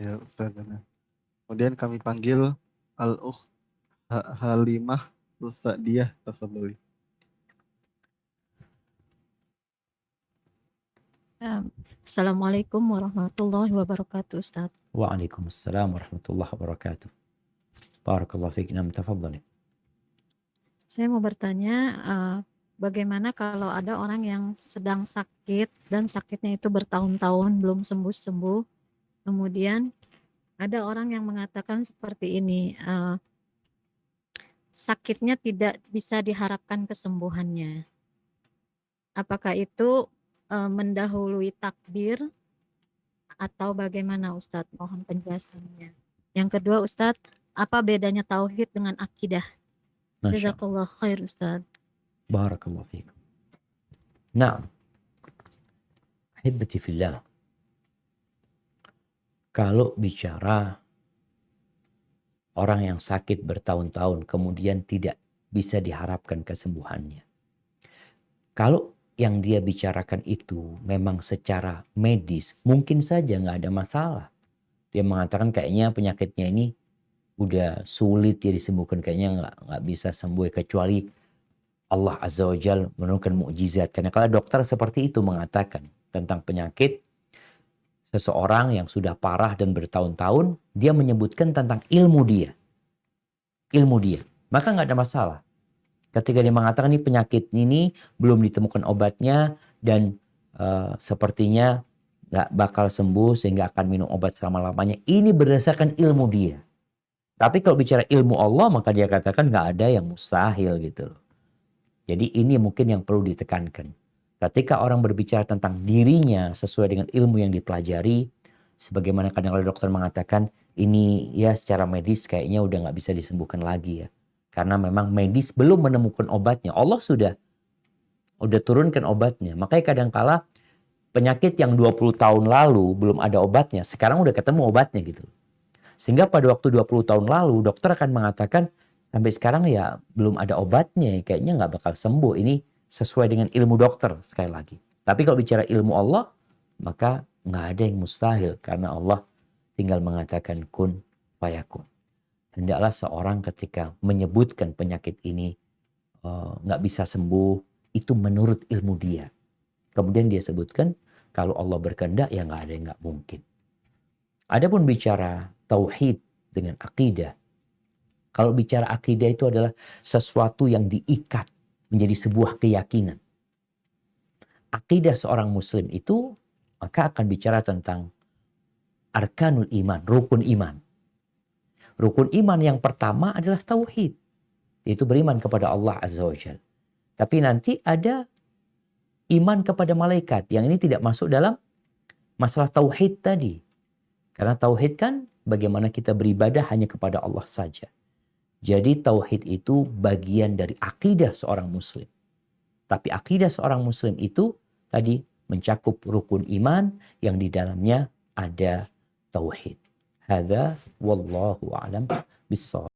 Ya Ustaz. Kemudian kami panggil Al-Ukh Halimah Rusadiah tafadhali. Assalamualaikum warahmatullahi wabarakatuh, Ustaz. Waalaikumsalam warahmatullahi wabarakatuh. Barakallahu fiik. Nam, tafadhali. Saya mau bertanya, bagaimana kalau ada orang yang sedang sakit dan sakitnya itu bertahun-tahun belum sembuh-sembuh, kemudian ada orang yang mengatakan seperti ini, sakitnya tidak bisa diharapkan kesembuhannya. Apakah itu mendahului takdir atau bagaimana, Ustadz? Mohon penjelasannya. Yang kedua, Ustadz, apa bedanya tauhid dengan akidah? Masya Allah. Jazakallah khair, Ustadz. Barakallahu fiikum. Nah, ahibati fillah. Kalau bicara orang yang sakit bertahun-tahun kemudian tidak bisa diharapkan kesembuhannya. Kalau yang dia bicarakan itu memang secara medis, mungkin saja nggak ada masalah. Dia mengatakan kayaknya penyakitnya ini udah sulit dia disembuhkan, kayaknya nggak bisa sembuh kecuali Allah Azza wa Jal menurunkan mukjizat. Karena kalau dokter seperti itu mengatakan tentang penyakit seseorang yang sudah parah dan bertahun-tahun, dia menyebutkan tentang ilmu dia. Ilmu dia. Maka nggak ada masalah. Ketika dia mengatakan ini penyakit ini belum ditemukan obatnya dan sepertinya nggak bakal sembuh sehingga akan minum obat selama-lamanya. Ini berdasarkan ilmu dia. Tapi kalau bicara ilmu Allah maka dia katakan nggak ada yang mustahil gitu loh. Jadi ini mungkin yang perlu ditekankan. Ketika orang berbicara tentang dirinya sesuai dengan ilmu yang dipelajari, sebagaimana kadang-kadang dokter mengatakan ini ya secara medis kayaknya udah nggak bisa disembuhkan lagi ya. Karena memang medis belum menemukan obatnya. Allah sudah turunkan obatnya. Makanya kadang-kala penyakit yang 20 tahun lalu belum ada obatnya, sekarang udah ketemu obatnya gitu. Sehingga pada waktu 20 tahun lalu dokter akan mengatakan sampai sekarang ya belum ada obatnya, kayaknya nggak bakal sembuh. Ini sesuai dengan ilmu dokter sekali lagi. Tapi kalau bicara ilmu Allah, maka nggak ada yang mustahil karena Allah tinggal mengatakan kun fayakun. Hendaklah seorang ketika menyebutkan penyakit ini nggak bisa sembuh, itu menurut ilmu dia. Kemudian dia sebutkan kalau Allah berkehendak ya nggak ada yang nggak mungkin. Adapun bicara tauhid dengan akidah, kalau bicara akidah itu adalah sesuatu yang diikat menjadi sebuah keyakinan. Akidah seorang muslim itu maka akan bicara tentang arkanul iman, rukun iman. Rukun iman yang pertama adalah tauhid, yaitu beriman kepada Allah Azza wa Jalla. Tapi nanti ada iman kepada malaikat, yang ini tidak masuk dalam masalah tauhid tadi. Karena tauhid kan bagaimana kita beribadah hanya kepada Allah saja. Jadi tauhid itu bagian dari akidah seorang muslim. Tapi akidah seorang muslim itu tadi mencakup rukun iman yang di dalamnya ada tauhid. Hadza wallahu a'lam bissawab.